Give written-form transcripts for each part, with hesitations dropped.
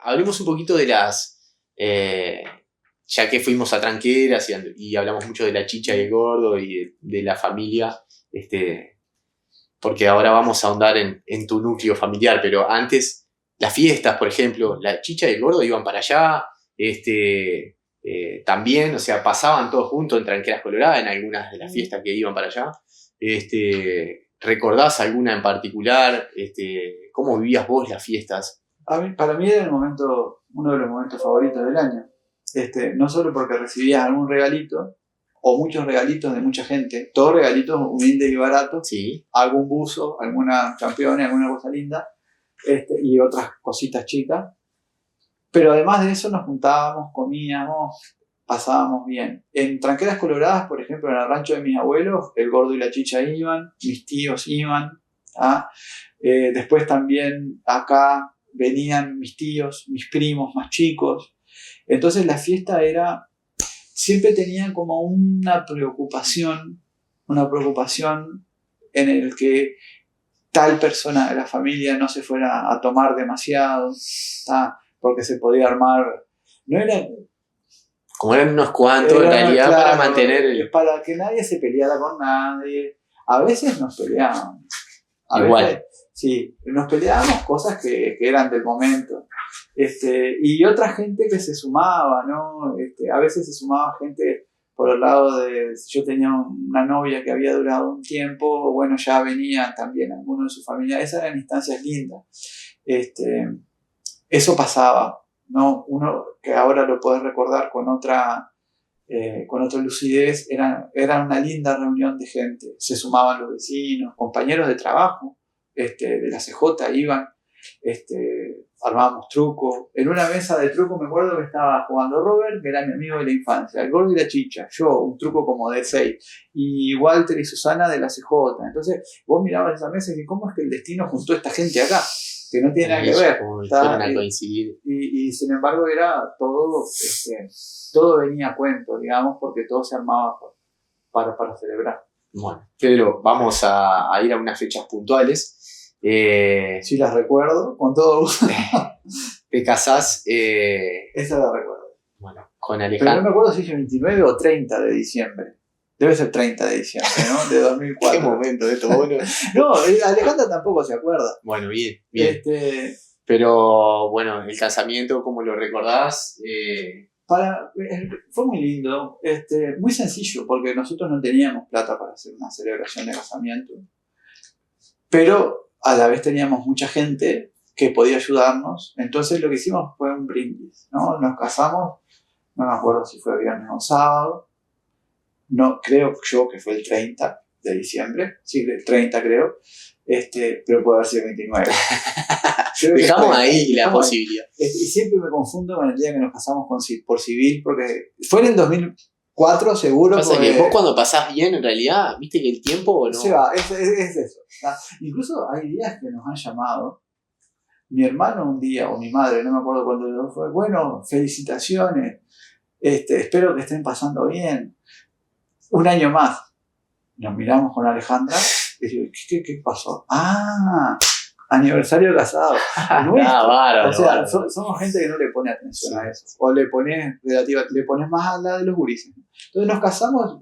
hablemos un poquito de las... ya que fuimos a Tranqueras y hablamos mucho de la chicha y el gordo y de la familia, porque ahora vamos a ahondar en tu núcleo familiar, pero antes, las fiestas, por ejemplo, la chicha y el gordo iban para allá, también, o sea, pasaban todos juntos en Tranqueras Coloradas, en algunas de las fiestas que iban para allá. ¿Recordás alguna en particular? ¿Cómo vivías vos las fiestas? Para mí era uno de los momentos favoritos del año. No solo porque recibías algún regalito, o muchos regalitos de mucha gente, todos regalitos humildes y baratos, Sí. Algún buzo, alguna campeona, alguna cosa linda, y otras cositas chicas. Pero además de eso nos juntábamos, comíamos, pasábamos bien. En Tranqueras Coloradas, por ejemplo, en el rancho de mis abuelos, el gordo y la chicha iban, mis tíos iban. Después también acá venían mis tíos, mis primos más chicos. Entonces la fiesta siempre tenía como una preocupación en el que tal persona de la familia no se fuera a tomar demasiado, porque se podía armar, no era... Como eran unos cuantos, en realidad, claro, para mantener para que nadie se peleara con nadie. A veces nos peleábamos. Igual. Sí, nos peleábamos cosas que eran del momento. Y otra gente que se sumaba, ¿no? A veces se sumaba gente por el lado de... Si yo tenía una novia que había durado un tiempo, bueno, ya venía también alguno de su familia. Esas eran instancias lindas. Eso pasaba, ¿no? Uno que ahora lo puedes recordar con otra lucidez, era una linda reunión de gente. Se sumaban los vecinos, compañeros de trabajo, de la CJ iban, armábamos truco. En una mesa de truco me acuerdo que estaba jugando Robert, que era mi amigo de la infancia, el gordo y la chicha, yo, un truco como de 6, y Walter y Susana de la CJ. Entonces vos mirabas esa mesa y decís, ¿cómo es que el destino juntó a esta gente acá? Que no tiene nada que ver. Fueron a coincidir. Y sin embargo era todo venía a cuento, digamos, porque todo se armaba para celebrar. Bueno, Pedro, vamos a ir a unas fechas puntuales. Sí, las recuerdo, con todo gusto. Te casás. Esa la recuerdo. Bueno, con Alejandra. Pero no me acuerdo si es el 29 o 30 de diciembre. Debe ser 30 de diciembre, ¿no? De 2004. ¿Qué momento de esto, bueno? No, Alejandra tampoco se acuerda. Bueno, bien. Pero, bueno, el casamiento, ¿cómo lo recordás? Fue muy lindo, muy sencillo, porque nosotros no teníamos plata para hacer una celebración de casamiento. Pero a la vez teníamos mucha gente que podía ayudarnos. Entonces lo que hicimos fue un brindis, ¿no? Nos casamos, no me acuerdo si fue viernes o sábado. No, creo yo que fue el 30 de diciembre. Sí, el 30 creo. Pero puede haber sido el 29. Dejamos ahí la posibilidad. Y siempre me confundo con el día que nos casamos por civil, porque fue en el 2004 seguro. Pasa porque que vos cuando pasás bien, en realidad, viste que el tiempo no... Se va, es eso. Incluso hay días que nos han llamado. Mi hermano un día, o mi madre, no me acuerdo cuándo fue, bueno, felicitaciones, espero que estén pasando bien. Un año más. Nos miramos con Alejandra y digo, ¿qué pasó? Aniversario de casado. Bárbaro. O sea, somos gente que no le pone atención a eso. O le pones más a la de los gurises. Entonces nos casamos,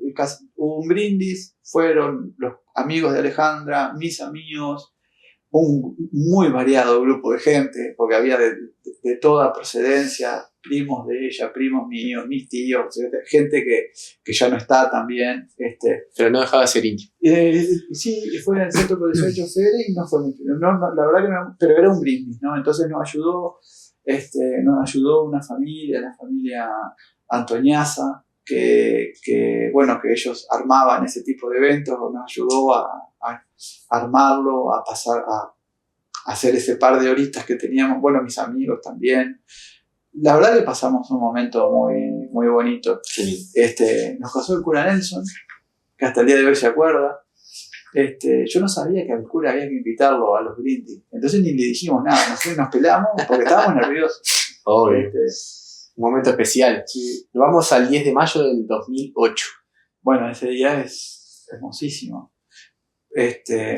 hubo un brindis, fueron los amigos de Alejandra, mis amigos, un muy variado grupo de gente, porque había de toda procedencia, primos de ella, primos míos, mis tíos, gente que ya no está también. Pero no dejaba de ser indio. Sí, fue en el centro por 18 Fere y no fue muy... la verdad que no, pero era un brindis, ¿no? Entonces nos ayudó una familia, la familia Antoniaza, que ellos armaban ese tipo de eventos, nos ayudó a armarlo, a pasar a hacer ese par de horitas que teníamos, bueno, mis amigos también. La verdad que pasamos un momento muy, muy bonito. Sí. Nos casó el cura Nelson, que hasta el día de hoy se acuerda. Yo no sabía que al cura había que invitarlo a los brindis, entonces ni le dijimos nada, nos pelamos porque estábamos nerviosos. Obvio. Un momento especial. Sí. Vamos al 10 de mayo del 2008. Bueno, ese día es hermosísimo.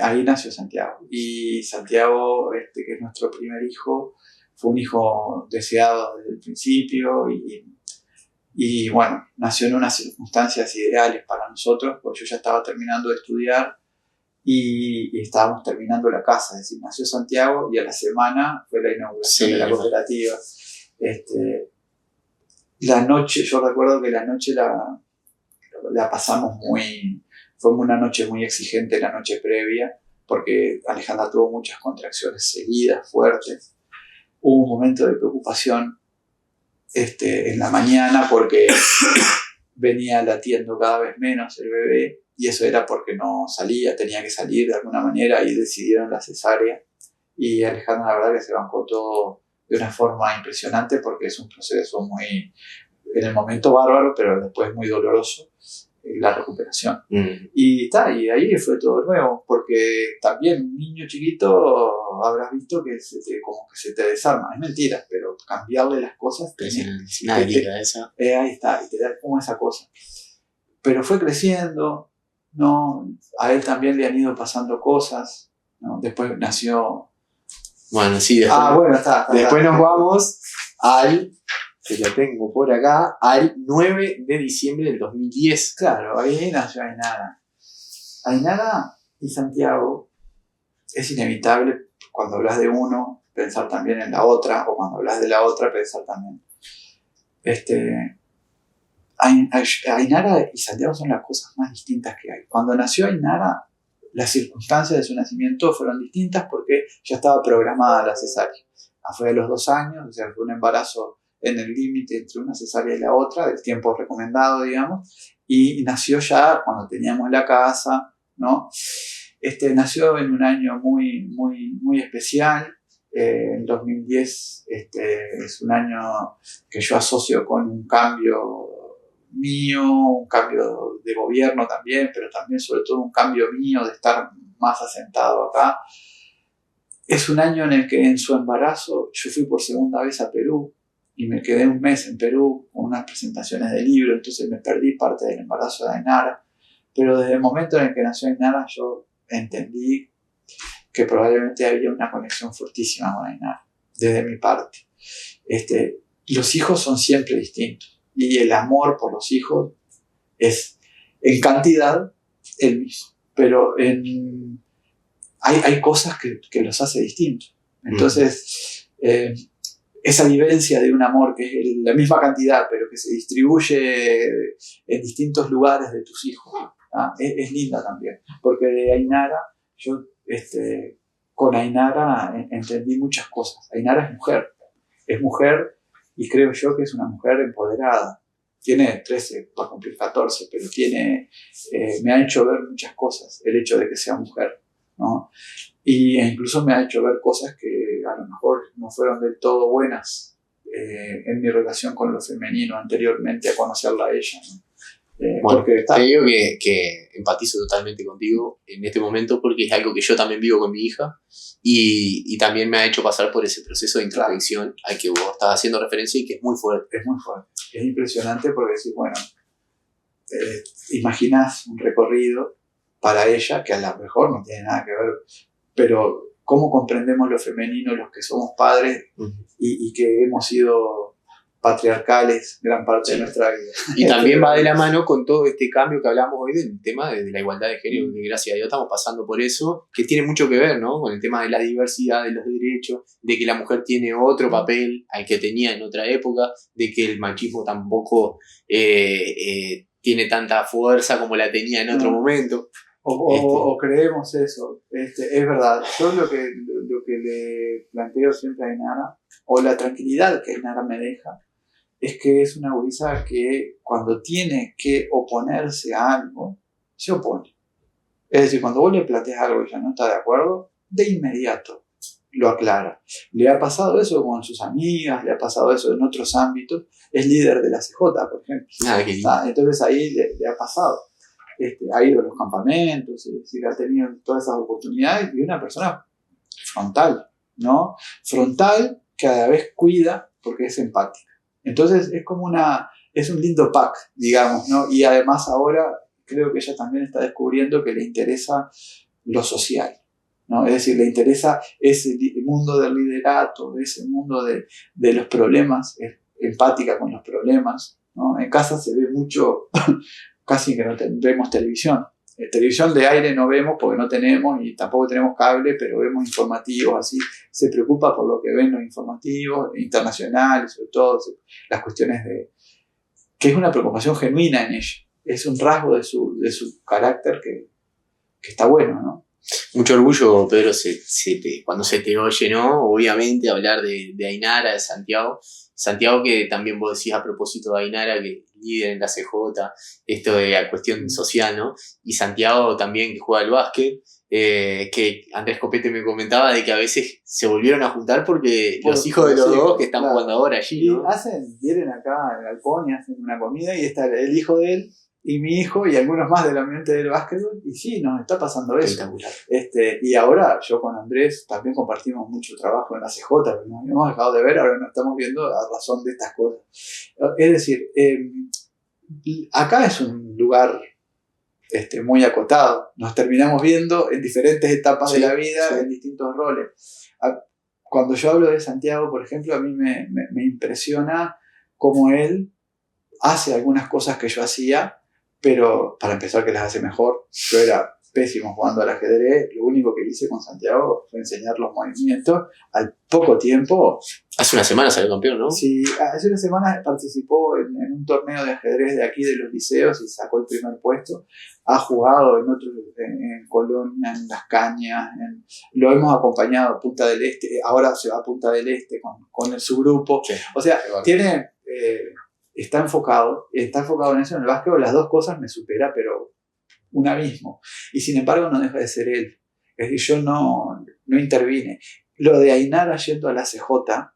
Ahí nació Santiago. Y Santiago, que es nuestro primer hijo, fue un hijo deseado desde el principio y bueno, nació en unas circunstancias ideales para nosotros, porque yo ya estaba terminando de estudiar y estábamos terminando la casa, es decir, nació Santiago y a la semana fue la inauguración de la cooperativa. La noche, yo recuerdo que la noche la pasamos fue una noche muy exigente la noche previa, porque Alejandra tuvo muchas contracciones seguidas, fuertes. Hubo un momento de preocupación en la mañana porque venía latiendo cada vez menos el bebé y eso era porque no salía, tenía que salir de alguna manera y decidieron la cesárea. Y Alejandra la verdad que se bancó todo de una forma impresionante porque es un proceso muy, en el momento bárbaro, pero después muy doloroso, la recuperación. Y ahí fue todo nuevo, porque también un niño chiquito habrás visto que como que se te desarma, es mentira, pero cambiarle las cosas ahí está, y te da como esa cosa. Pero fue creciendo, ¿no? A él también le han ido pasando cosas, ¿no? Después nació... Bueno, sí, después nos vamos al... que lo tengo por acá, al 9 de diciembre del 2010. Claro, ahí nació Ainara. Ainara y Santiago es inevitable cuando hablas de uno pensar también en la otra, o cuando hablas de la otra pensar también. Ainara y Santiago son las cosas más distintas que hay. Cuando nació Ainara, las circunstancias de su nacimiento fueron distintas porque ya estaba programada la cesárea. Fue a los 2 años, o sea, fue un embarazo en el límite entre una cesárea y la otra, del tiempo recomendado, digamos, y nació ya cuando teníamos la casa, ¿no? Nació en un año muy, muy, muy especial. En 2010 es un año que yo asocio con un cambio mío, un cambio de gobierno también, pero también sobre todo un cambio mío de estar más asentado acá. Es un año en el que en su embarazo yo fui por segunda vez a Perú y me quedé un mes en Perú con unas presentaciones de libros, entonces me perdí parte del embarazo de Ainara, pero desde el momento en el que nació Ainara yo entendí que probablemente había una conexión fortísima con Ainara, desde mi parte. Los hijos son siempre distintos y el amor por los hijos es en cantidad el mismo, pero hay cosas que los hace distintos. Entonces, esa vivencia de un amor que es la misma cantidad, pero que se distribuye en distintos lugares de tus hijos, es linda también. Porque de Ainara, yo con Ainara entendí muchas cosas. Ainara es mujer y creo yo que es una mujer empoderada. Tiene 13, va a cumplir 14, pero me ha hecho ver muchas cosas el hecho de que sea mujer, ¿no? E incluso me ha hecho ver cosas que a lo mejor no fueron del todo buenas en mi relación con lo femenino anteriormente a conocerla a ella, ¿no? Bueno, te digo que empatizo totalmente contigo en este momento porque es algo que yo también vivo con mi hija y también me ha hecho pasar por ese proceso de introspección al que vos estás haciendo referencia y que es muy fuerte. Es muy fuerte, es impresionante porque decís, bueno, imaginás un recorrido para ella que a lo mejor no tiene nada que ver, pero cómo comprendemos lo femenino los que somos padres y que hemos sido patriarcales gran parte de nuestra vida. Y también va de la mano con todo este cambio que hablamos hoy del tema de la igualdad de género, que gracias a Dios estamos pasando por eso, que tiene mucho que ver, ¿no? Con el tema de la diversidad, de los derechos, de que la mujer tiene otro papel al que tenía en otra época, de que el machismo tampoco tiene tanta fuerza como la tenía en otro momento. O creemos eso, es verdad. Yo lo que le planteo siempre a Ainara, o la tranquilidad que Ainara me deja, es que es una gurisa que cuando tiene que oponerse a algo, se opone. Es decir, cuando vos le planteas algo y ella no está de acuerdo, de inmediato lo aclara. Le ha pasado eso con sus amigas, le ha pasado eso en otros ámbitos. Es líder de la CJ, por ejemplo. Entonces ahí le ha pasado. Ha ido a los campamentos, es decir, ha tenido todas esas oportunidades y una persona frontal, ¿no? Frontal que a la vez cuida porque es empática. Entonces es un lindo pack, digamos, ¿no? Y además ahora creo que ella también está descubriendo que le interesa lo social, ¿no? Es decir, le interesa ese mundo del liderato, ese mundo de los problemas, es empática con los problemas, ¿no? En casa se ve mucho, casi que no vemos televisión. Televisión de aire no vemos porque no tenemos y tampoco tenemos cable, pero vemos informativos, así se preocupa por lo que ven los informativos internacionales, sobre todo las cuestiones que es una preocupación genuina en ella, es un rasgo de su carácter que está bueno, ¿no? Mucho orgullo, Pedro, cuando se te oye, ¿no? Obviamente hablar de Ainara, de Santiago. Santiago, que también vos decís a propósito de Ainara, que líder en la CJ, esto de la cuestión social, ¿no? Y Santiago también, que juega al básquet, que Andrés Copete me comentaba de que a veces se volvieron a juntar porque los hijos de los dos que están jugando ahora allí, ¿no? Y vienen acá al galpón y hacen una comida y está el hijo de él y mi hijo y algunos más del ambiente del básquetbol, y sí, nos está pasando eso. Y ahora yo con Andrés también compartimos mucho trabajo en la CJ, pero nos hemos dejado de ver, ahora nos estamos viendo a razón de estas cosas. Es decir, acá es un lugar muy acotado, nos terminamos viendo en diferentes etapas de la vida, en distintos roles. Cuando yo hablo de Santiago, por ejemplo, a mí me impresiona cómo él hace algunas cosas que yo hacía, pero para empezar que las hace mejor. Yo era pésimo jugando al ajedrez, lo único que hice con Santiago fue enseñar los movimientos. Al poco tiempo... Hace una semana salió campeón, ¿no? Sí, hace una semana participó en un torneo de ajedrez de aquí de los liceos y sacó el primer puesto. Ha jugado en otros, en Colonia, en Las Cañas, lo hemos acompañado a Punta del Este, ahora se va a Punta del Este con su grupo. Sí, o sea, tiene... está enfocado en eso, en el básquetbol, las dos cosas me supera, pero un abismo. Y sin embargo no deja de ser él. Es decir, yo no intervine. Lo de Ainara yendo a la CJ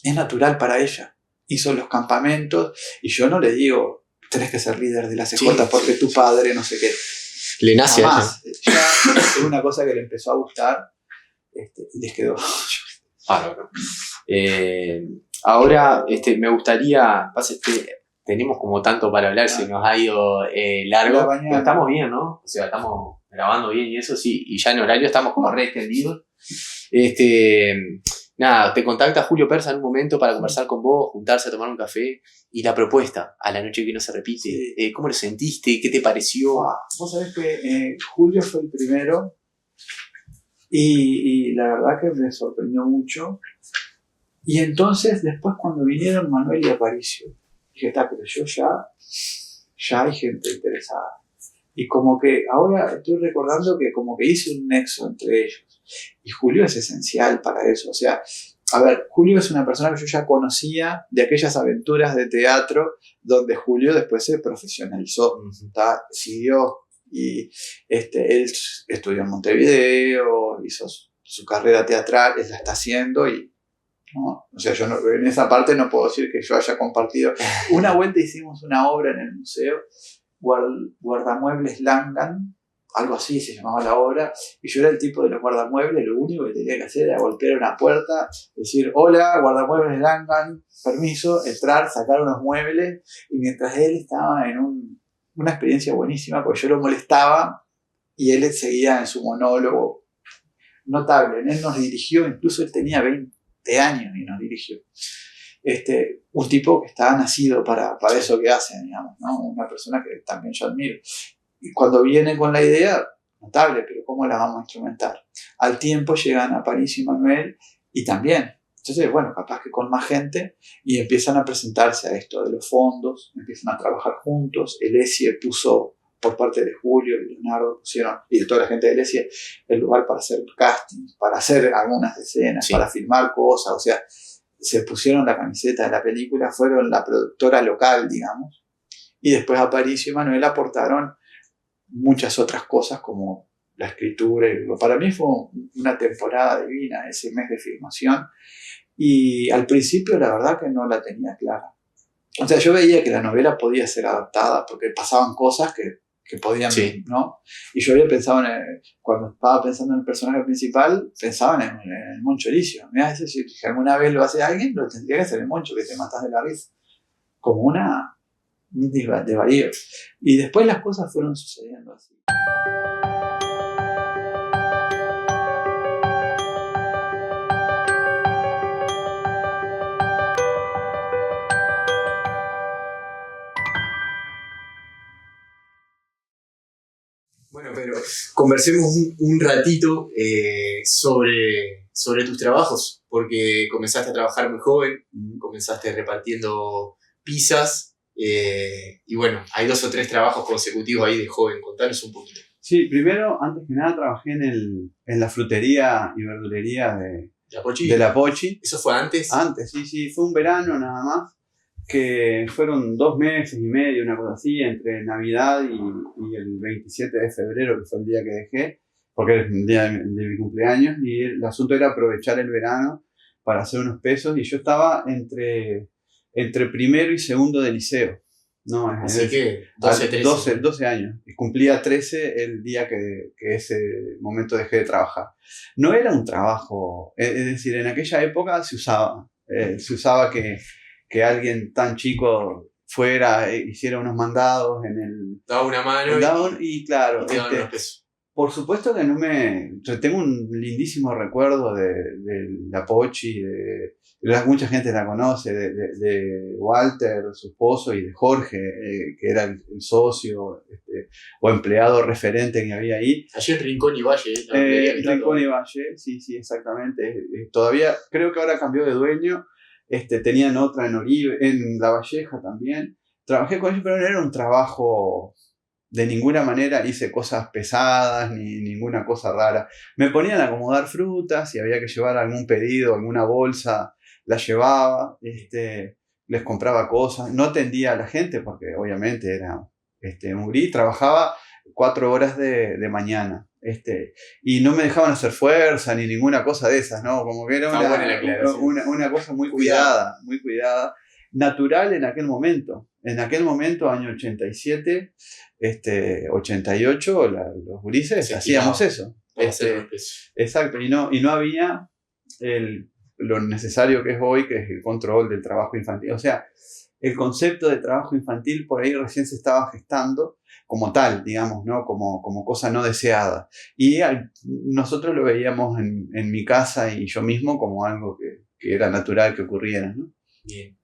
es natural para ella. Hizo los campamentos y yo no le digo, tenés que ser líder de la CJ porque tu padre no sé qué. Le nace a ella. Ya es una cosa que le empezó a gustar y les quedó. No. Ahora me gustaría, tenemos como tanto para hablar, se nos ha ido largo, pero estamos bien, ¿no? O sea, estamos grabando bien y eso sí, y ya en horario estamos como re extendidos. Nada, te contacta Julio Persa en un momento para conversar con vos, juntarse a tomar un café, y la propuesta, a la noche que no se repite, sí. ¿Cómo lo sentiste? ¿Qué te pareció? Vos sabés que Julio fue el primero y la verdad que me sorprendió mucho. Y entonces, después cuando vinieron Manuel y Aparicio, dije, pero yo ya hay gente interesada. Y como que ahora estoy recordando que como que hice un nexo entre ellos. Y Julio es esencial para eso. O sea, a ver, Julio es una persona que yo ya conocía de aquellas aventuras de teatro donde Julio después se profesionalizó, siguió. Y él estudió en Montevideo, hizo su carrera teatral, él la está haciendo y ¿no? O sea, yo en esa parte no puedo decir que yo haya compartido. Una vuelta hicimos una obra en el museo, Guardamuebles Langan, algo así se llamaba la obra, y yo era el tipo de los guardamuebles, lo único que tenía que hacer era golpear una puerta, decir, hola, Guardamuebles Langan, permiso, entrar, sacar unos muebles, y mientras él estaba en una experiencia buenísima, porque yo lo molestaba, y él seguía en su monólogo notable. Él nos dirigió, incluso él tenía 20 años y nos dirigió. Un tipo que está nacido para eso que hace, digamos, ¿no? Una persona que también yo admiro. Y cuando viene con la idea, notable, pero ¿cómo la vamos a instrumentar? Al tiempo llegan Aparicio y Manuel y también. Entonces, bueno, capaz que con más gente y empiezan a presentarse a esto de los fondos, empiezan a trabajar juntos. El ESIE puso, por parte de Julio y Leonardo, pusieron, y de toda la gente del ESIE, el lugar para hacer castings, para hacer algunas escenas, para filmar cosas, o sea, se pusieron la camiseta de la película, fueron la productora local, digamos, y después Aparicio y Manuel aportaron muchas otras cosas como la escritura. Para mí fue una temporada divina ese mes de filmación, y al principio la verdad que no la tenía clara. O sea, yo veía que la novela podía ser adaptada porque pasaban cosas que podían, ¿no? Y yo había pensado cuando estaba pensando en el personaje principal, pensaban en el Moncho Elicio. Mirá, es decir, si alguna vez lo hace alguien, lo tendría que hacer el Moncho, que te matas de la risa. Como un desvarío. Y después las cosas fueron sucediendo así. conversemos un ratito sobre tus trabajos, porque comenzaste a trabajar muy joven, comenzaste repartiendo pizzas, y bueno, hay 2 o 3 trabajos consecutivos ahí de joven. Contanos un poquito. Sí, primero, antes que nada, trabajé en la frutería y verdulería de La Pochi. ¿Eso fue antes? Antes, sí, fue un verano nada más, que fueron 2 meses y medio, una cosa así, entre Navidad y el 27 de febrero, que fue el día que dejé, porque era el día de mi cumpleaños, y el asunto era aprovechar el verano para hacer unos pesos, y yo estaba entre primero y segundo de liceo. No, así que 12 años. Y cumplía 13 el día que ese momento dejé de trabajar. No era un trabajo, es decir, en aquella época se usaba que alguien tan chico fuera, hiciera unos mandados daba una mano y claro, te daban unos pesos. Por supuesto que yo tengo un lindísimo recuerdo de La Pochi, mucha gente la conoce, de Walter, su esposo, y de Jorge, que era el socio o empleado referente que había ahí. Allí en Rincón y Valle. Rincón y Valle, sí, exactamente. Todavía, creo que ahora cambió de dueño. Tenían otra en Oribe, en La Valleja también. Trabajé con ellos, pero no era un trabajo... De ninguna manera hice cosas pesadas ni ninguna cosa rara. Me ponían a acomodar frutas, si había que llevar algún pedido, alguna bolsa, la llevaba, les compraba cosas. No atendía a la gente porque obviamente era un gurí. Trabajaba 4 horas de mañana. Y no me dejaban hacer fuerza ni ninguna cosa de esas, ¿no? Como que era una cosa muy cuidada, natural en aquel momento. En aquel momento, año 87, 88, los gurises hacíamos eso. Exacto, y no había lo necesario que es hoy, que es el control del trabajo infantil. O sea, el concepto de trabajo infantil por ahí recién se estaba gestando como tal, digamos, ¿no? Como cosa no deseada. Y nosotros lo veíamos en mi casa y yo mismo como algo que era natural que ocurriera, ¿no? Bien.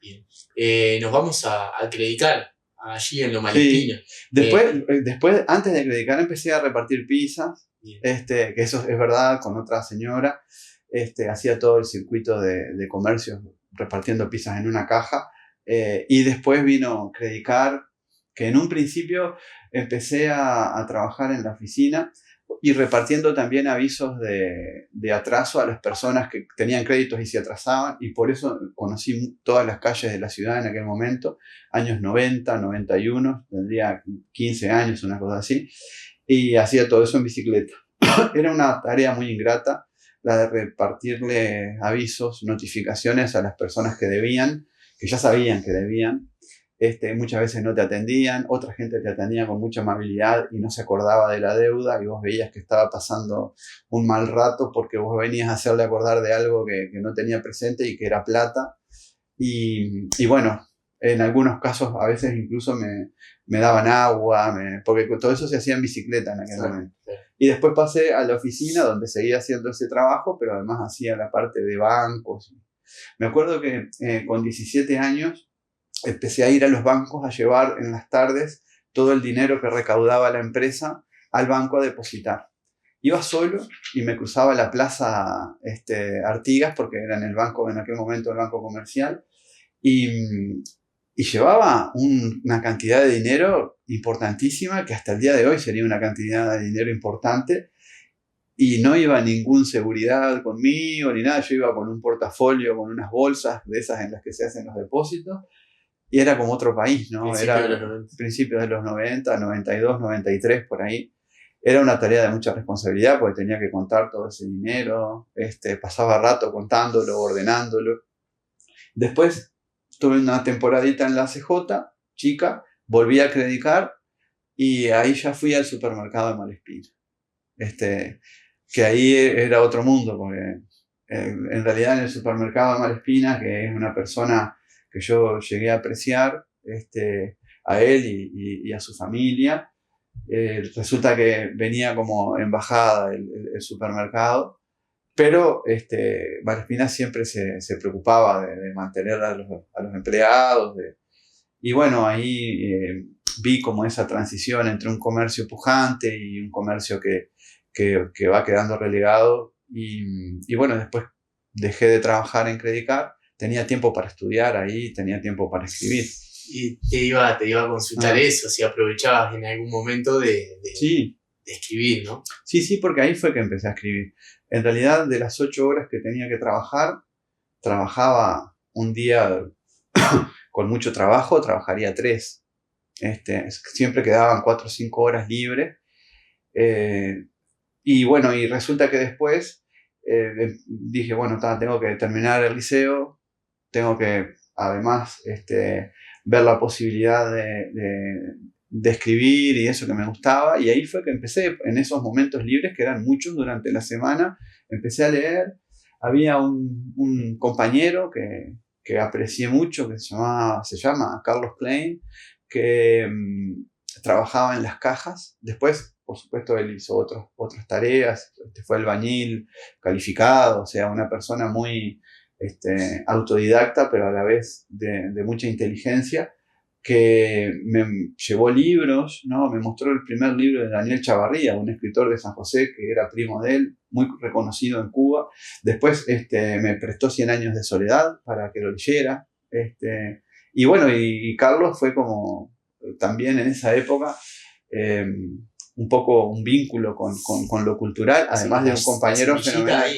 Nos vamos a acreditar allí en Loma Lispina. Sí. Después, antes de acreditar, empecé a repartir pizzas, que eso es verdad, con otra señora. Hacía todo el circuito de comercios repartiendo pizzas en una caja. Y después vino Credicar, que en un principio empecé a trabajar en la oficina y repartiendo también avisos de atraso a las personas que tenían créditos y se atrasaban, y por eso conocí todas las calles de la ciudad en aquel momento, años 90, 91, tendría 15 años, una cosa así, y hacía todo eso en bicicleta. Era una tarea muy ingrata, la de repartirle avisos, notificaciones a las personas que debían, que ya sabían que debían. Muchas veces no te atendían, otra gente te atendía con mucha amabilidad y no se acordaba de la deuda, y vos veías que estaba pasando un mal rato porque vos venías a hacerle acordar de algo que no tenía presente y que era plata. Y bueno, en algunos casos a veces incluso me daban agua, porque todo eso se hacía en bicicleta en aquel momento. Sí. Y después pasé a la oficina donde seguía haciendo ese trabajo, pero además hacía la parte de bancos. Me acuerdo que con 17 años empecé a ir a los bancos a llevar en las tardes todo el dinero que recaudaba la empresa al banco a depositar. Iba solo y me cruzaba la plaza Artigas, porque era en aquel momento el banco comercial, y llevaba una cantidad de dinero importantísima, que hasta el día de hoy sería una cantidad de dinero importante, y no iba ningún seguridad conmigo ni nada. Yo iba con un portafolio, con unas bolsas de esas en las que se hacen los depósitos, y era como otro país, ¿no? Era principios de los 90, 92, 93, por ahí. Era una tarea de mucha responsabilidad porque tenía que contar todo ese dinero, pasaba rato contándolo, ordenándolo. Después tuve una temporadita en la CJ, chica, volví a Credicar y ahí ya fui al supermercado de Malespina. Que ahí era otro mundo, porque en realidad en el supermercado de Malespina, que es una persona que yo llegué a apreciar, a él y a su familia, resulta que venía como embajada el supermercado, pero Malespina siempre se preocupaba de mantener a los empleados, y bueno, ahí vi como esa transición entre un comercio pujante y un comercio que va quedando relegado. Y bueno, después dejé de trabajar en Credit Card, tenía tiempo para estudiar ahí, tenía tiempo para escribir. Y te iba a consultar eso, si aprovechabas en algún momento Sí. de escribir, ¿no? Sí, porque ahí fue que empecé a escribir. En realidad, de las 8 horas que tenía que trabajar, trabajaba un día con mucho trabajo, trabajaría 3. Siempre quedaban 4 o 5 horas libres. Y bueno, y resulta que después dije, bueno, tengo que terminar el liceo, tengo que además ver la posibilidad de escribir y eso que me gustaba. Y ahí fue que empecé, en esos momentos libres, que eran muchos durante la semana, empecé a leer. Había un compañero que aprecié mucho, que se llama Carlos Klein, que trabajaba en las cajas. Después, por supuesto, él hizo otras tareas, fue albañil calificado, o sea, una persona muy autodidacta, pero a la vez de mucha inteligencia, que me llevó libros, ¿no? Me mostró el primer libro de Daniel Chavarría, un escritor de San José que era primo de él, muy reconocido en Cuba. Después me prestó 100 años de soledad para que lo leyera. Y bueno, y Carlos fue como también en esa época un poco un vínculo con lo cultural, además de un compañero fenomenal.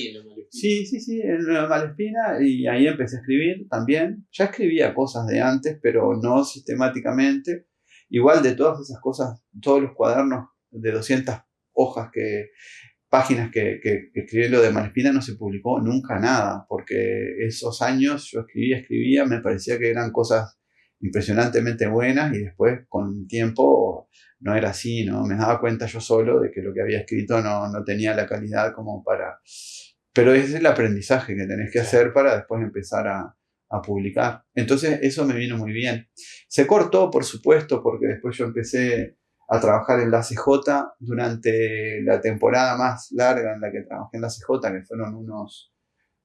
Sí, en Nueva Malespina, y ahí empecé a escribir también. Ya escribía cosas de antes, pero no sistemáticamente. Igual de todas esas cosas, todos los cuadernos de 200 hojas páginas que escribí lo de Malespina, no se publicó nunca nada, porque esos años yo escribía, me parecía que eran cosas impresionantemente buenas, y después con el tiempo no era así, ¿no? Me daba cuenta yo solo de que lo que había escrito no tenía la calidad como para... Pero es el aprendizaje que tenés que hacer para después empezar a publicar. Entonces eso me vino muy bien. Se cortó, por supuesto, porque después yo empecé a trabajar en la CJ durante la temporada más larga en la que trabajé en la CJ, que fueron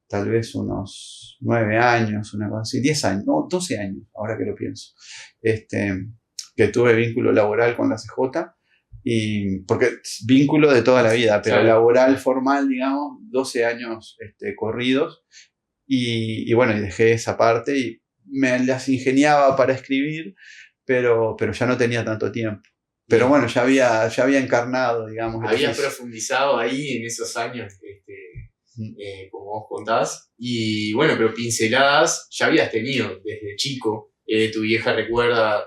tal vez unos 9 años, una cosa así, 10 años, no, 12 años, ahora que lo pienso, que tuve vínculo laboral con la CJ. Y porque vínculo de toda la vida, pero laboral, formal, digamos, 12 años corridos. Y bueno, y dejé esa parte y me las ingeniaba para escribir, pero ya no tenía tanto tiempo. Pero bueno, ya había encarnado, digamos. Habías profundizado ahí en esos años, como vos contás. Y bueno, pero pinceladas ya habías tenido desde chico. Tu vieja recuerda...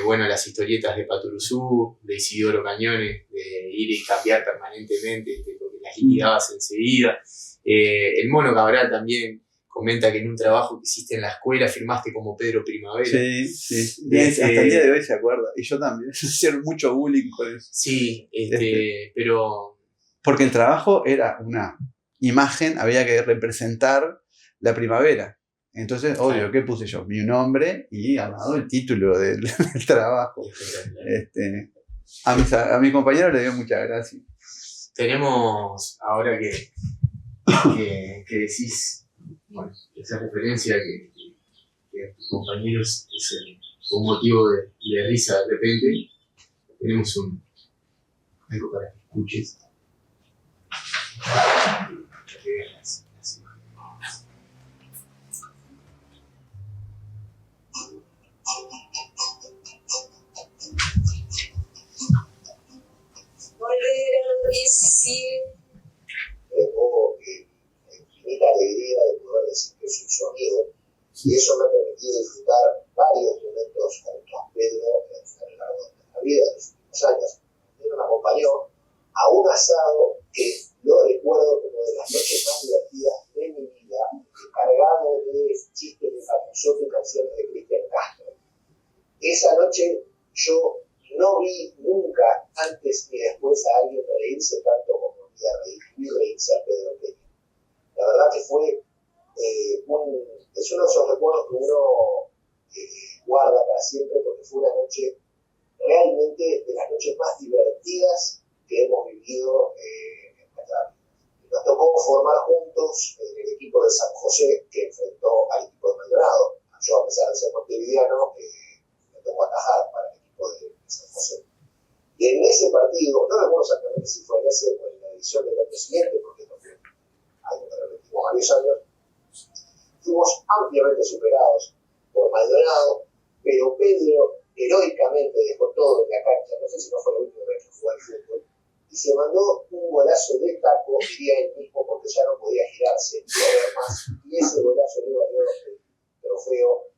bueno, las historietas de Paturuzú, de Isidoro Cañones, de ir y cambiar permanentemente, porque las liquidabas enseguida. El Mono Cabral también comenta que en un trabajo que hiciste en la escuela firmaste como Pedro Primavera. Sí. Hasta el día de hoy se acuerda. Y yo también. Hicieron mucho bullying con eso. Sí, pero... Porque el trabajo era una imagen, había que representar la primavera. Entonces, obvio, ¿qué puse yo? Mi nombre y al lado el título del trabajo. A mi compañero le dio mucha gracia. Tenemos, ahora que decís, bueno, esa referencia que a tus compañeros es un motivo de risa de repente, tenemos algo para que escuches. Volver a los 17. Es como que infinita alegría de poder decir que soy su amigo, y eso me ha permitido disfrutar varios momentos junto a Pedro a lo largo de nuestra vida, de los últimos años. Pedro me acompañó a un asado que lo recuerdo como de las noches más divertidas de mi vida, cargado de chistes de Capusotto y canciones de Cristian Castro. Esa noche yo no vi nunca, antes ni después, a alguien reírse tanto como vi reírse a Pedro Peña. La verdad que fue es uno de esos recuerdos que uno guarda para siempre, porque fue una noche realmente de las noches más divertidas que hemos vivido en nuestra vida. Nos tocó formar juntos el equipo de San José que enfrentó al equipo de Maldonado. Yo, a pesar de ser montevideano, me tocó atajar para el equipo partido, no recuerdo exactamente si fue en ese o en la edición del año siguiente, porque esto fue algo que repetimos varios años, fuimos ampliamente superados por Maldonado, pero Pedro heroicamente dejó todo en la cancha, no sé si no fue la última vez que jugó al fútbol, y se mandó un golazo de taco, diría él mismo, porque ya no podía girarse y correr más, y ese golazo le valió el trofeo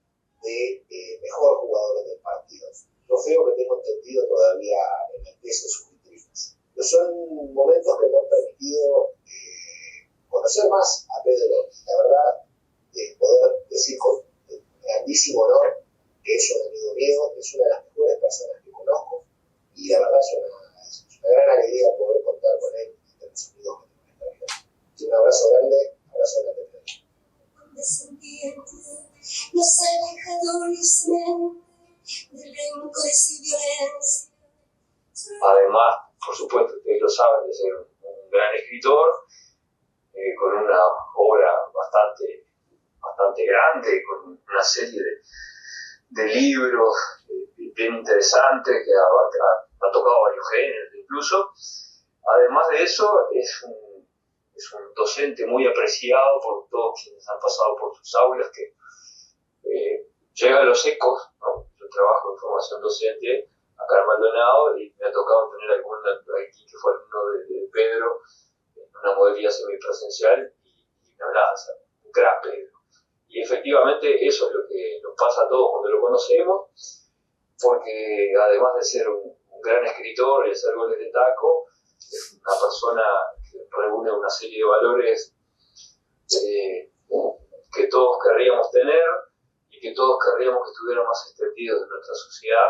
de mejor jugador del partido. Trofeo que tengo entendido todavía enaltece sus vitrinas. Pero son momentos que me han permitido conocer más a Pedro, y la verdad, poder decir con grandísimo honor que es un amigo mío, es una de las mejores personas que conozco, y la verdad es una gran alegría poder contar con él y de los amigos que tengo en esta vida. Un abrazo grande, Pedro. Nos ha alejado dulcemente de rencores y violencia. Además, por supuesto, ustedes lo saben, de ser un gran escritor, con una obra bastante grande, con una serie de libros bien interesantes que ha tocado varios géneros incluso. Además de eso, es un docente muy apreciado por todos quienes han pasado por sus aulas, que llega a los ecos, ¿no? Yo trabajo en formación docente acá en Maldonado y me ha tocado tener algún aquí que fue alumno de Pedro en una modalidad semipresencial y me hablaba, o sea, un crack Pedro. Y efectivamente eso es lo que nos pasa a todos cuando lo conocemos, porque además de ser un gran escritor y hacer goles de taco, es una persona que reúne una serie de valores que todos querríamos tener y que todos querríamos que estuvieran más extendidos en nuestra sociedad,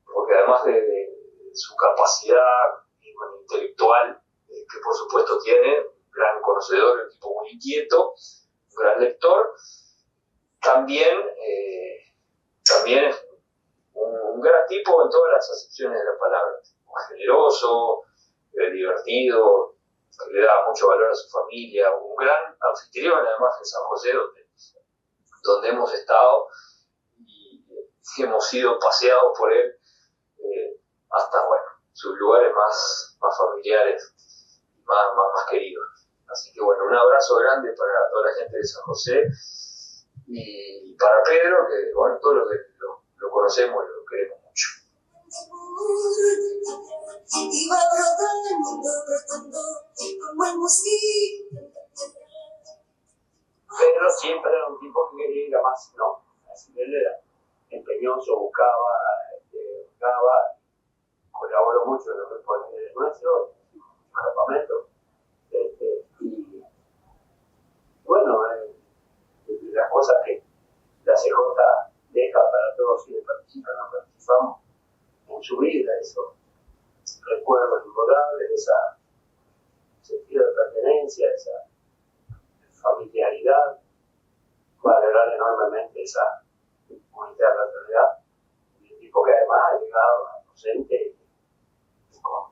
porque además de su capacidad intelectual, que por supuesto tiene, un gran conocedor, un tipo muy inquieto, un gran lector, también es un gran tipo en todas las acepciones de la palabra, generoso, divertido, que le da mucho valor a su familia, un gran anfitrión además en San José, donde hemos estado y hemos sido paseados por él hasta, bueno, sus lugares más familiares, más queridos. Así que bueno, un abrazo grande para toda la gente de San José y para Pedro, que bueno, todos los que lo conocemos lo queremos mucho. Iba brotando como el mosquito. Pedro siempre era un tipo que quería ir a más, ¿no? Así que él era empeñoso, buscaba, colaboró mucho en los grupos nuestros, en el campamento. Y bueno, las cosas que la CJ deja para todos quienes participan o participamos en su vida, esos recuerdos imborrables, esa sentido de pertenencia, esa familiaridad, valorar enormemente esa unidad de la realidad. Y el tipo que además ha llegado a docente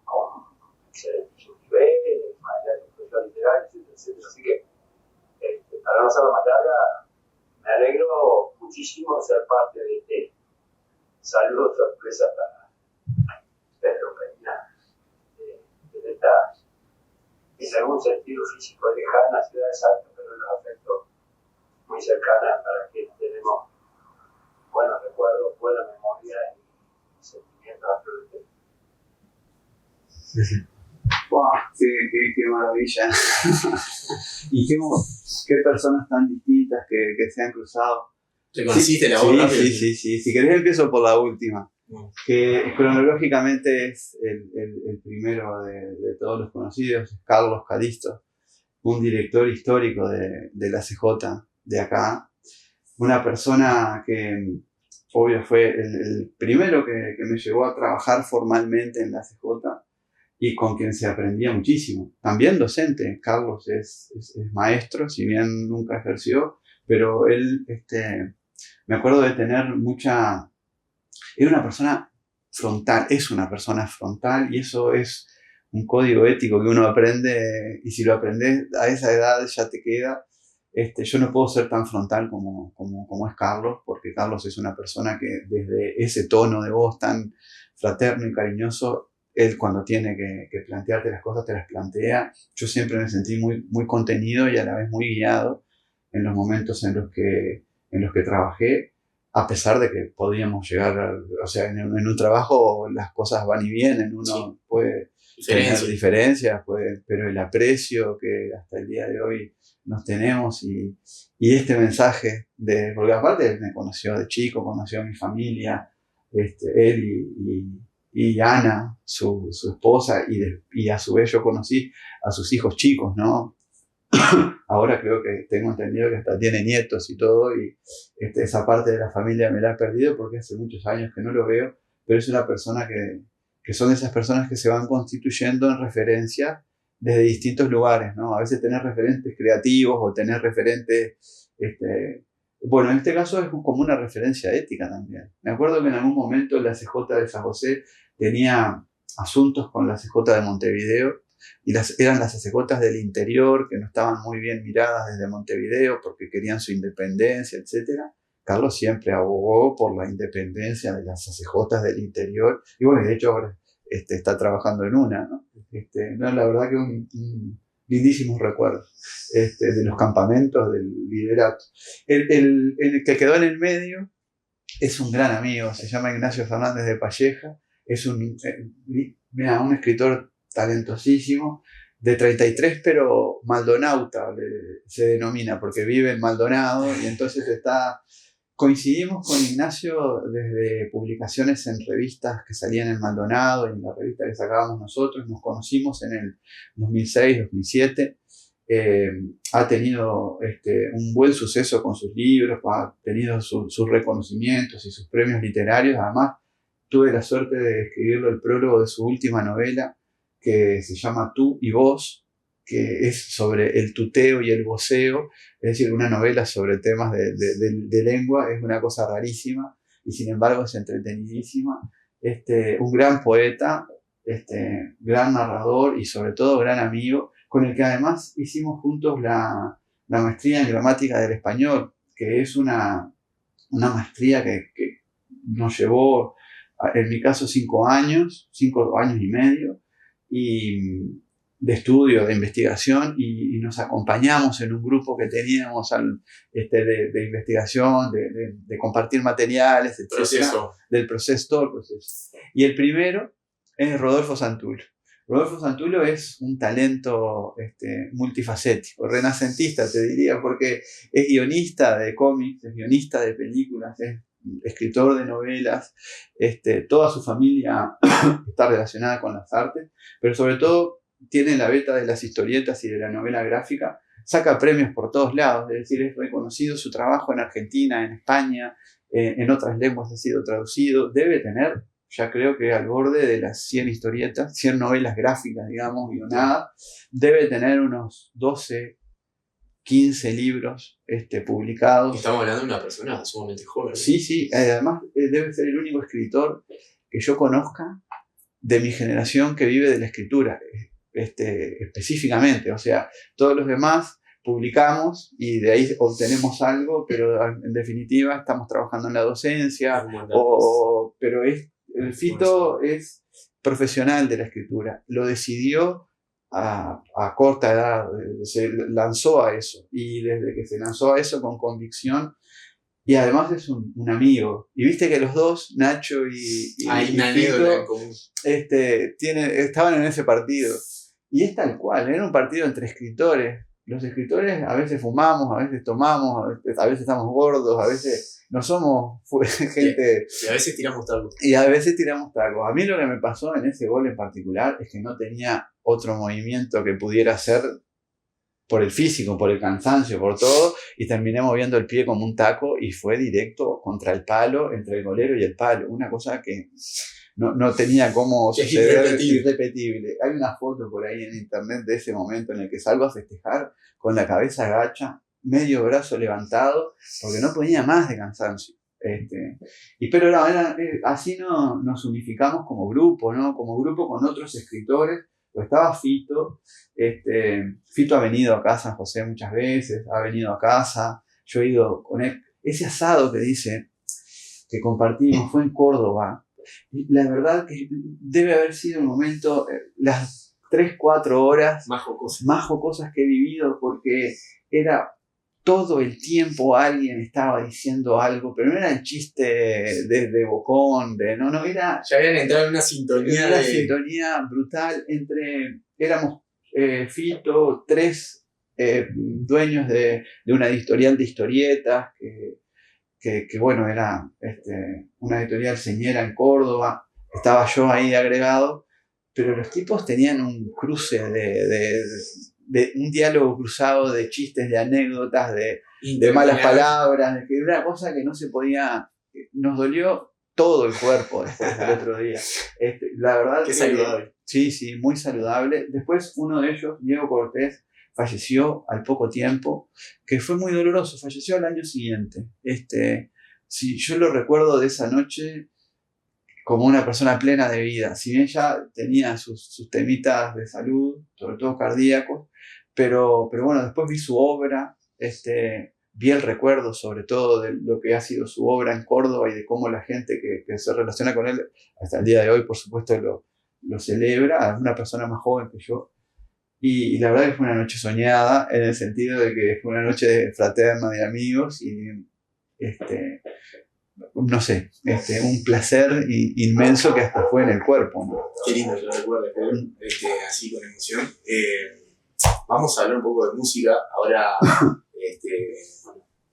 con excelentes niveles, manera de inclusión literaria, etc. Así que, para no hacerlo más larga, me alegro muchísimo de ser parte de este saludo sorpresa para Pedro Peña, de esta, en algún sentido físico lejana ciudad de Salta, pero en los afectos muy cercanas para quienes tenemos buenos recuerdos, buena memoria y sentimientos a flor de piel. ¡Wow! ¡Qué maravilla! Y qué personas tan distintas que se han cruzado. ¿Te conociste la obra? Sí. Si querés empiezo por la última, que cronológicamente es el primero de todos los conocidos, Carlos Calisto, un director histórico de la CJ de acá, una persona que obvio fue el primero que me llevó a trabajar formalmente en la CJ y con quien se aprendía muchísimo. También docente, Carlos es maestro, si bien nunca ejerció, pero él, me acuerdo de tener era una persona frontal, es una persona frontal, y eso es un código ético que uno aprende, y si lo aprendes a esa edad ya te queda. Yo no puedo ser tan frontal como es Carlos, porque Carlos es una persona que desde ese tono de voz tan fraterno y cariñoso él cuando tiene que plantearte las cosas, te las plantea. Yo siempre me sentí muy, muy contenido y a la vez muy guiado en los momentos en los que trabajé, a pesar de que podíamos llegar o sea, en un trabajo las cosas van y vienen, uno puede tener diferencias, pero el aprecio que hasta el día de hoy nos tenemos y este mensaje, porque aparte él me conoció de chico, conoció a mi familia, él y Ana, su esposa, y a su vez yo conocí a sus hijos chicos, ¿no? Ahora creo que tengo entendido que hasta tiene nietos y todo, y esa parte de la familia me la he perdido porque hace muchos años que no lo veo, pero es una persona que son esas personas que se van constituyendo en referencia desde distintos lugares, ¿no? A veces tener referentes creativos o tener referentes, bueno, en este caso es como una referencia ética también. Me acuerdo que en algún momento la CJ de San José tenía asuntos con la CJ de Montevideo, y eran las ACJs del interior que no estaban muy bien miradas desde Montevideo porque querían su independencia, etc. Carlos siempre abogó por la independencia de las ACJs del interior, y bueno, de hecho ahora está trabajando en una, ¿no? No, la verdad que un lindísimos recuerdos de los campamentos, del liderato. El que quedó en el medio es un gran amigo, se llama Ignacio Fernández de Palleja, es un escritor talentosísimo, de 33, pero maldonauta se denomina, porque vive en Maldonado, y entonces coincidimos con Ignacio desde publicaciones en revistas que salían en Maldonado y en la revista que sacábamos nosotros. Nos conocimos en el 2006, 2007. Ha tenido un buen suceso con sus libros, ha tenido sus reconocimientos y sus premios literarios. Además, tuve la suerte de escribirle el prólogo de su última novela, que se llama Tú y Vos, que es sobre el tuteo y el voceo, es decir, una novela sobre temas de lengua. Es una cosa rarísima y sin embargo es entretenidísima. Un gran poeta, gran narrador y sobre todo gran amigo, con el que además hicimos juntos la maestría en gramática del español, que es una maestría que nos llevó, en mi caso, 5 años y medio, y de estudio, de investigación, y nos acompañamos en un grupo que teníamos de investigación, de compartir materiales, etc. Del proceso, todo el proceso. Y el primero es Rodolfo Santullo. Rodolfo Santullo es un talento multifacético, renacentista te diría, porque es guionista de cómics, es guionista de películas, es escritor de novelas, toda su familia está relacionada con las artes, pero sobre todo tiene la beta de las historietas y de la novela gráfica, saca premios por todos lados, es decir, es reconocido su trabajo en Argentina, en España, en otras lenguas ha sido traducido, debe tener, ya creo que al borde de las 100 historietas, 100 novelas gráficas, digamos, guionadas, debe tener unos 12, 15 libros publicados. Estamos hablando de una persona sumamente joven. Sí, además debe ser el único escritor que yo conozca de mi generación que vive de la escritura, específicamente. O sea, todos los demás publicamos y de ahí obtenemos algo, pero en definitiva estamos trabajando en la docencia, pero el Fito es profesional de la escritura, lo decidió a corta edad, se lanzó a eso, y desde que se lanzó a eso con convicción, y además es un amigo, y viste que los dos, Nacho y Fito, estaban en ese partido, y es tal cual, era un partido entre escritores. Los escritores a veces fumamos, a veces tomamos, a veces estamos gordos, a veces no somos gente... Y a veces tiramos tacos. Y a veces tiramos tacos. A mí lo que me pasó en ese gol en particular es que no tenía otro movimiento que pudiera hacer por el físico, por el cansancio, por todo, y terminé moviendo el pie como un taco y fue directo contra el palo, entre el golero y el palo. Una cosa que no tenía cómo suceder, irrepetible. Hay una foto por ahí en internet de ese momento en el que salgo a festejar con la cabeza agacha, medio brazo levantado, porque no podía más de cansancio. Pero no, así nos unificamos como grupo, ¿no? Como grupo con otros escritores. Pues estaba Fito, Fito ha venido acá a San José muchas veces, ha venido a casa, yo he ido con él. Ese asado que dice que compartimos fue en Córdoba, Y la verdad que debe haber sido un momento, las 3, 4 horas más jocosas que he vivido, porque era todo el tiempo alguien estaba diciendo algo, pero no era el chiste de bocón, no, era... Ya habían entrado en una sintonía. Una sintonía brutal éramos Fito, 3 dueños de una editorial de historietas, que bueno, era una editorial señera en Córdoba, estaba yo ahí de agregado, pero los tipos tenían un cruce de un diálogo cruzado de chistes, de anécdotas, de malas palabras, de que una cosa que no se podía, nos dolió todo el cuerpo después del otro día. La verdad que saludable. Sí, muy saludable. Después uno de ellos, Diego Cortés, falleció al poco tiempo, que fue muy doloroso, falleció al año siguiente. Sí, yo lo recuerdo de esa noche como una persona plena de vida, si bien ya tenía sus temitas de salud, sobre todo cardíacos, pero bueno, después vi su obra, vi el recuerdo sobre todo de lo que ha sido su obra en Córdoba y de cómo la gente que se relaciona con él hasta el día de hoy, por supuesto, lo celebra, es una persona más joven que yo. Y la verdad que fue una noche soñada, en el sentido de que fue una noche fraterna de amigos y no sé, un placer inmenso que hasta fue en el cuerpo, ¿no? Qué lindo, yo recuerdo, así con emoción. Vamos a hablar un poco de música. Ahora,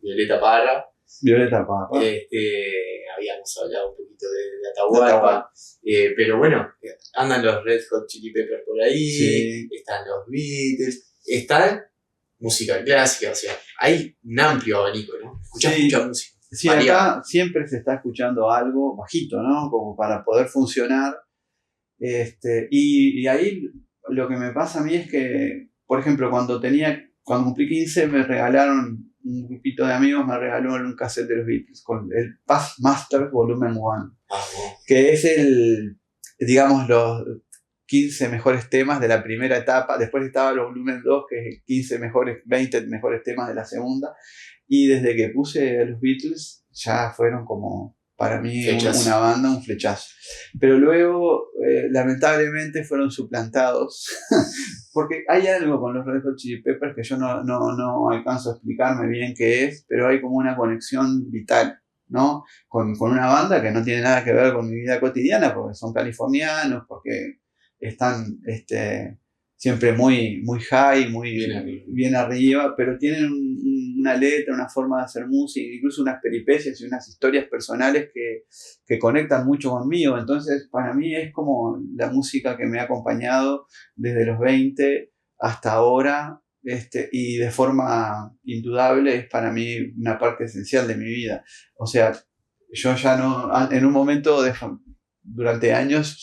Violeta Parra. Habíamos hablado un poquito de Atahualpa. Pero bueno, andan los Red Hot Chili Peppers por ahí, sí. Están los Beatles, está música clásica, o sea, hay un amplio abanico, ¿no? Escuchás mucha música. Sí, acá siempre se está escuchando algo bajito, ¿no? Como para poder funcionar. Y ahí lo que me pasa a mí es que, por ejemplo, cuando cumplí 15 me regalaron, un grupito de amigos me regaló un cassette de los Beatles con el Past Masters Volumen 1, que es digamos, los 15 mejores temas de la primera etapa. Después estaba el Volumen 2, que es 20 mejores temas de la segunda. Y desde que puse a los Beatles, ya fueron como, para mí, una banda, un flechazo. Pero luego, lamentablemente, fueron suplantados. Porque hay algo con los Red Hot Chili Peppers que yo no alcanzo a explicarme bien qué es, pero hay como una conexión vital, ¿no? Con una banda que no tiene nada que ver con mi vida cotidiana, porque son californianos, porque están siempre muy high, muy bien arriba, pero tienen una letra, una forma de hacer música, incluso unas peripecias y unas historias personales que conectan mucho conmigo. Entonces, para mí es como la música que me ha acompañado desde los 20 hasta ahora, y de forma indudable es para mí una parte esencial de mi vida. O sea, yo ya no, en un momento durante años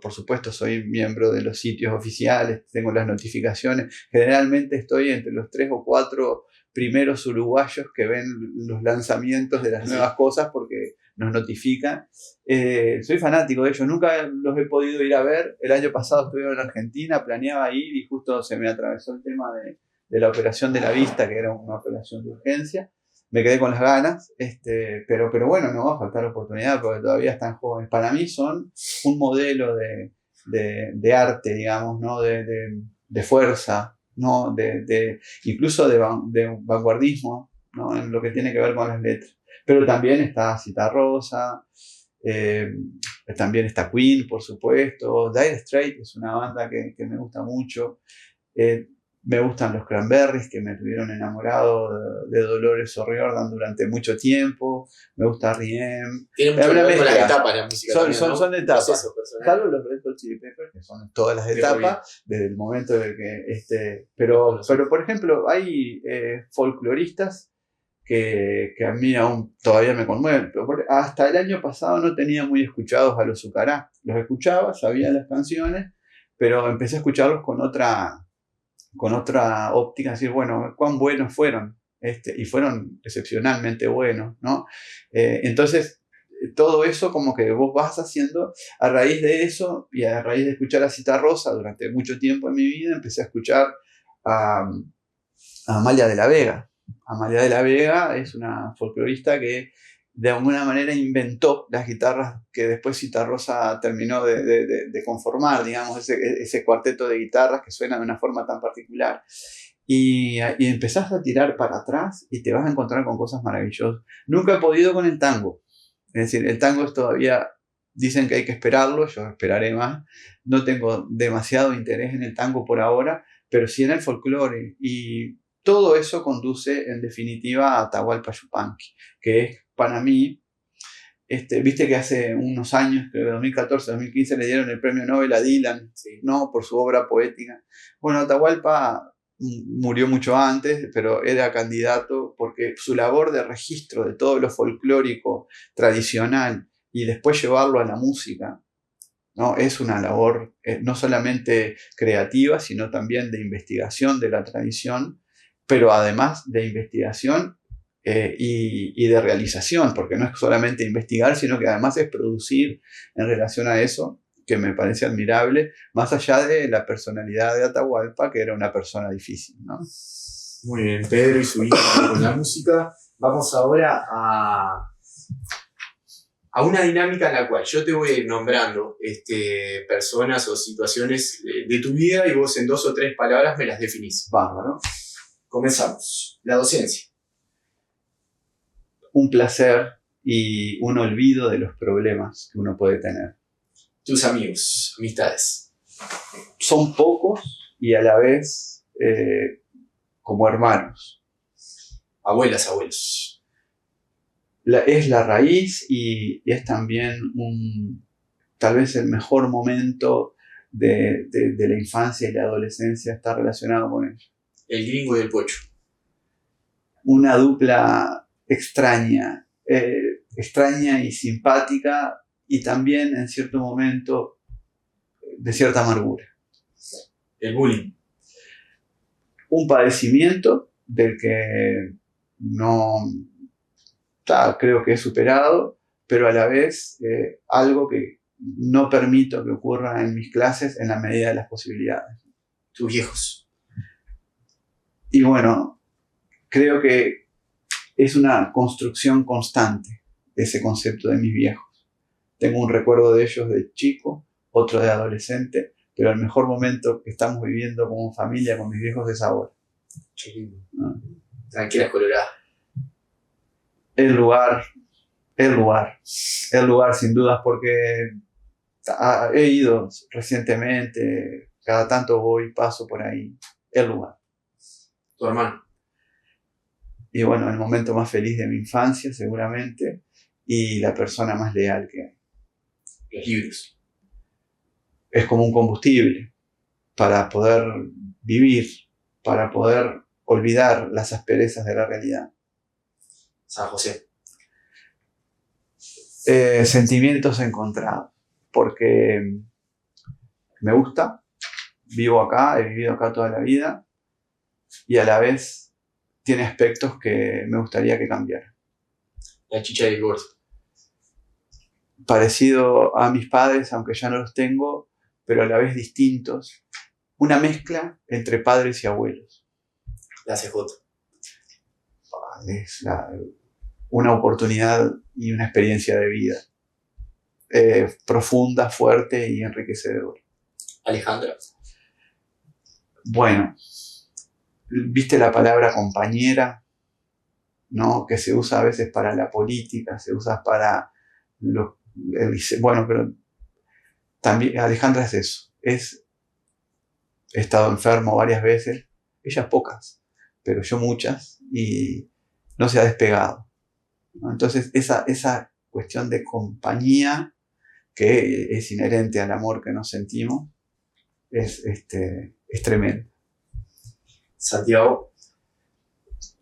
por supuesto, soy miembro de los sitios oficiales, tengo las notificaciones, generalmente estoy entre los 3 o 4 primeros uruguayos que ven los lanzamientos de las nuevas cosas porque nos notifican. Soy fanático de ellos, nunca los he podido ir a ver. El año pasado estuve en Argentina, planeaba ir y justo se me atravesó el tema de la operación de la vista, que era una operación de urgencia. Me quedé con las ganas, pero bueno, no va a faltar oportunidad porque todavía están jóvenes. Para mí son un modelo de arte, digamos, ¿no? De fuerza, ¿no? Incluso de vanguardismo, ¿no? En lo que tiene que ver con las letras. Pero también está Citarrosa, también está Queen, por supuesto. Dire Straits es una banda que me gusta mucho. Me gustan los Cranberries, que me tuvieron enamorado de Dolores O'Riordan durante mucho tiempo. Me gusta R.E.M. Tiene mucho que ver con las etapas la música. Son etapas. Salvo los Red Hot Chili Peppers, que son todas las etapas, desde el momento en el que... Pero por ejemplo, hay folcloristas que a mí aún todavía me conmueven. Hasta el año pasado no tenía muy escuchados a los Zucará. Los escuchaba, sabía las canciones, pero empecé a escucharlos con otra óptica, decir, bueno, cuán buenos fueron, y fueron excepcionalmente buenos, ¿no? Entonces, todo eso como que vos vas haciendo, a raíz de eso, y a raíz de escuchar a Citarrosa durante mucho tiempo en mi vida, empecé a escuchar a Amalia de la Vega. Amalia de la Vega es una folclorista que de alguna manera inventó las guitarras que después Citarrosa terminó de conformar, digamos, ese cuarteto de guitarras que suena de una forma tan particular. Y empezás a tirar para atrás y te vas a encontrar con cosas maravillosas. Nunca he podido con el tango. Es decir, el tango es todavía, dicen que hay que esperarlo, yo esperaré más. No tengo demasiado interés en el tango por ahora, pero sí en el folclore. Y todo eso conduce, en definitiva, a Atahualpa Yupanqui, que es para mí, viste que hace unos años, creo que 2014, 2015, le dieron el premio Nobel a Dylan, Sí. ¿no? Por su obra poética. Bueno, Atahualpa murió mucho antes, pero era candidato porque su labor de registro de todo lo folclórico tradicional y después llevarlo a la música, ¿no? Es una labor no solamente creativa, sino también de investigación de la tradición, pero además de investigación y de realización, porque no es solamente investigar, sino que además es producir en relación a eso, que me parece admirable, más allá de la personalidad de Atahualpa, que era una persona difícil, ¿no? Muy bien, Pedro y su vínculo con la música. Vamos ahora a una dinámica en la cual yo te voy a ir nombrando personas o situaciones de tu vida y vos en 2 o 3 palabras me las definís. Bárbaro. Comenzamos. La docencia. Un placer y un olvido de los problemas que uno puede tener. Tus amigos, amistades. Son pocos y a la vez como hermanos. Abuelas, abuelos. Es la raíz y es también tal vez el mejor momento de la infancia y la adolescencia está relacionado con ello. El gringo y el pocho. Una dupla extraña y simpática y también en cierto momento de cierta amargura. El bullying. Un padecimiento del que no creo que he superado, pero a la vez algo que no permito que ocurra en mis clases en la medida de las posibilidades. Tus viejos. Y bueno, creo que es una construcción constante ese concepto de mis viejos. Tengo un recuerdo de ellos de chico, otro de adolescente, pero el mejor momento que estamos viviendo como familia con mis viejos es ahora. Qué lindo. ¿No? Tranquilas coloradas. El lugar sin dudas, porque he ido recientemente, cada tanto voy, paso por ahí, el lugar. Tu hermano. Y bueno, el momento más feliz de mi infancia, seguramente, y la persona más leal que hay. Los libros. Es como un combustible para poder vivir, para poder olvidar las asperezas de la realidad. San José. Sentimientos encontrados, porque me gusta, vivo acá, he vivido acá toda la vida, y a la vez tiene aspectos que me gustaría que cambiara. La chicha del gordo. Parecido a mis padres, aunque ya no los tengo, pero a la vez distintos. Una mezcla entre padres y abuelos. La CJ. Es una oportunidad y una experiencia de vida profunda, fuerte y enriquecedora. Alejandra. Bueno, ¿viste la palabra compañera? ¿No? Que se usa a veces para la política, se usa para bueno, pero también Alejandra es eso. He estado enfermo varias veces, ella pocas, pero yo muchas, y no se ha despegado, ¿no? Entonces esa cuestión de compañía que es inherente al amor que nos sentimos es tremendo. Santiago.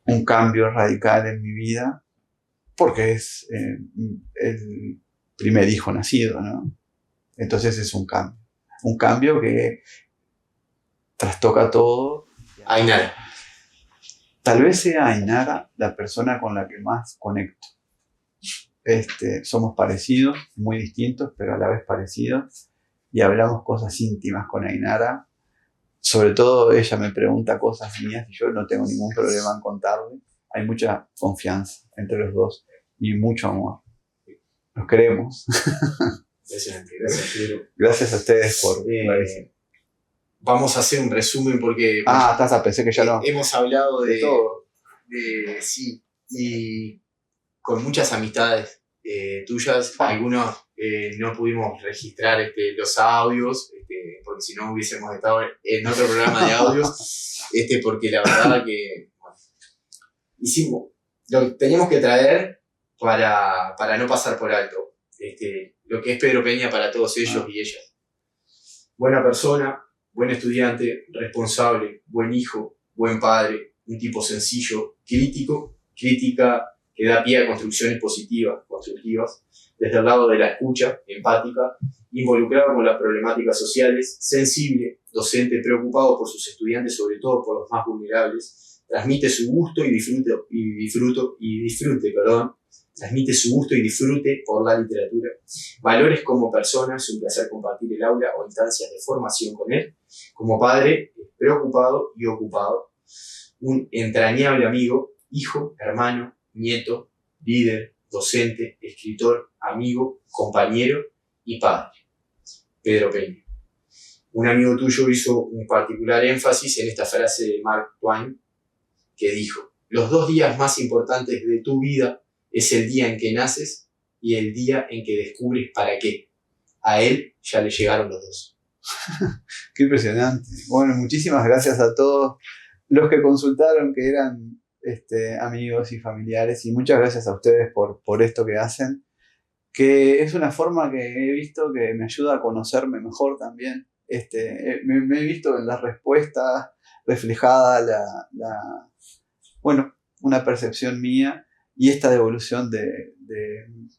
Un cambio radical en mi vida porque es el primer hijo nacido, ¿no? Entonces es un cambio que trastoca todo. Ainara. Tal vez sea Ainara la persona con la que más conecto. Somos parecidos, muy distintos, pero a la vez parecidos, y hablamos cosas íntimas con Ainara. Sobre todo ella me pregunta cosas mías y yo no tengo ningún problema en contarle. Hay mucha confianza entre los dos y mucho amor. Los queremos. Impresionante, gracias Pedro. Gracias a ustedes por... Vamos a hacer un resumen porque pensé que ya no. hemos hablado de todo. Sí, y con muchas amistades tuyas, algunos no pudimos registrar los audios, porque si no hubiésemos estado en otro programa de audios, porque la verdad que bueno, lo teníamos que traer para no pasar por alto lo que es Pedro Peña para todos ellos y ellas. Buena persona, buen estudiante, responsable, buen hijo, buen padre, un tipo sencillo, crítica que da pie a construcciones constructivas, desde el lado de la escucha, empática, involucrado con las problemáticas sociales, sensible, docente, preocupado por sus estudiantes, sobre todo por los más vulnerables, transmite su gusto y disfrute por la literatura. Valores como persona, es un placer compartir el aula o instancias de formación con él. Como padre, preocupado y ocupado. Un entrañable amigo, hijo, hermano, nieto, líder, docente, escritor, amigo, compañero y padre. Pedro Peña. Un amigo tuyo hizo un particular énfasis en esta frase de Mark Twain que dijo: los 2 días más importantes de tu vida es el día en que naces y el día en que descubres para qué. A él ya le llegaron los 2. Qué impresionante. Bueno, muchísimas gracias a todos los que consultaron, que eran amigos y familiares, y muchas gracias a ustedes por esto que hacen, que es una forma que he visto que me ayuda a conocerme mejor también. Me he visto en las respuestas reflejada una percepción mía, y esta devolución de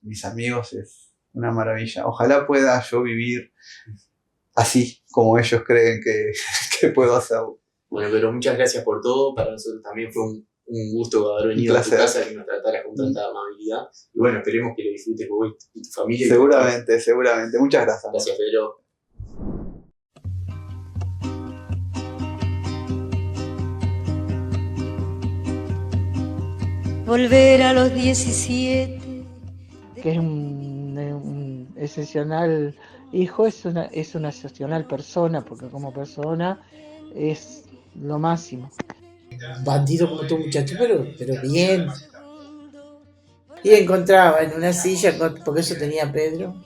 mis amigos es una maravilla. Ojalá pueda yo vivir así como ellos creen que puedo hacerlo. Bueno, pero muchas gracias por todo. Para nosotros también fue un gusto haber venido a tu casa y nos trataras con tanta amabilidad. Y bueno, esperemos que lo disfrutes vos y tu familia. Seguramente. Muchas gracias. Gracias, Pedro. Volver a los 17. Que es un excepcional hijo, es una excepcional persona, porque como persona es lo máximo. Bandido como tu muchacho, pero bien. Y encontraba en una silla, porque eso tenía Pedro,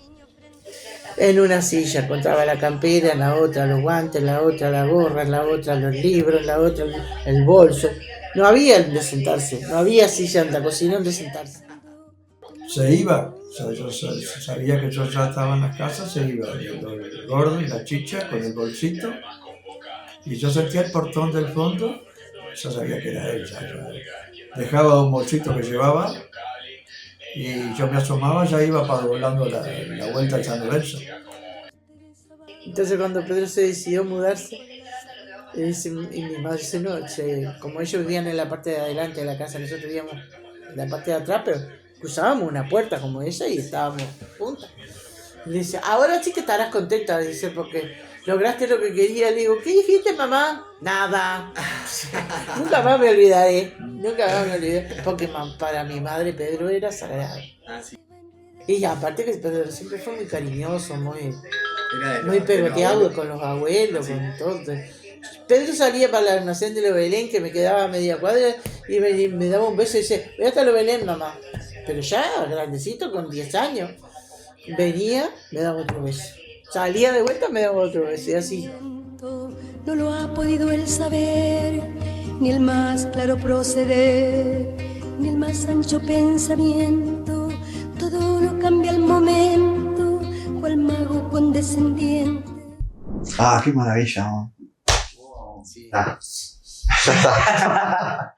en una silla encontraba la campera, en la otra los guantes, en la otra la gorra, en la otra los libros, en la otra el bolso. No había donde sentarse, no había silla en la cocina donde sentarse. Se iba, o sea, yo sabía que yo ya estaba en la casa, se iba el gordo y la chicha con el bolsito, y yo sentía el portón del fondo, yo sabía que era él, ya dejaba un bolsito que llevaba, y yo me asomaba, ya iba volando la vuelta al San Lorenzo. Entonces cuando Pedro se decidió mudarse, y mi madre dice, no, como ellos vivían en la parte de adelante de la casa, nosotros vivíamos en la parte de atrás, pero cruzábamos una puerta como esa y estábamos juntas. Y le dice, ahora sí que estarás contenta, dice, porque lograste lo que quería. Le digo, ¿qué dijiste, mamá? Nada. Nunca más me olvidaré, porque para mi madre Pedro era sagrado. Y aparte que Pedro siempre fue muy cariñoso, muy pegoteado con los abuelos, con todo. Pedro salía para el almacén de los Belén, que me quedaba a media cuadra, y me daba un beso y dice, voy hasta los Belén, mamá. Pero ya, grandecito, con 10 años. Venía, me daba otro beso. Salía de vuelta, me daba otro beso, y así. No lo ha podido él saber, ni el más claro proceder, ni el más ancho pensamiento. Todo lo cambia al momento, cual mago condescendiente. Ah, qué maravilla, ¿no? Sí. Ya está.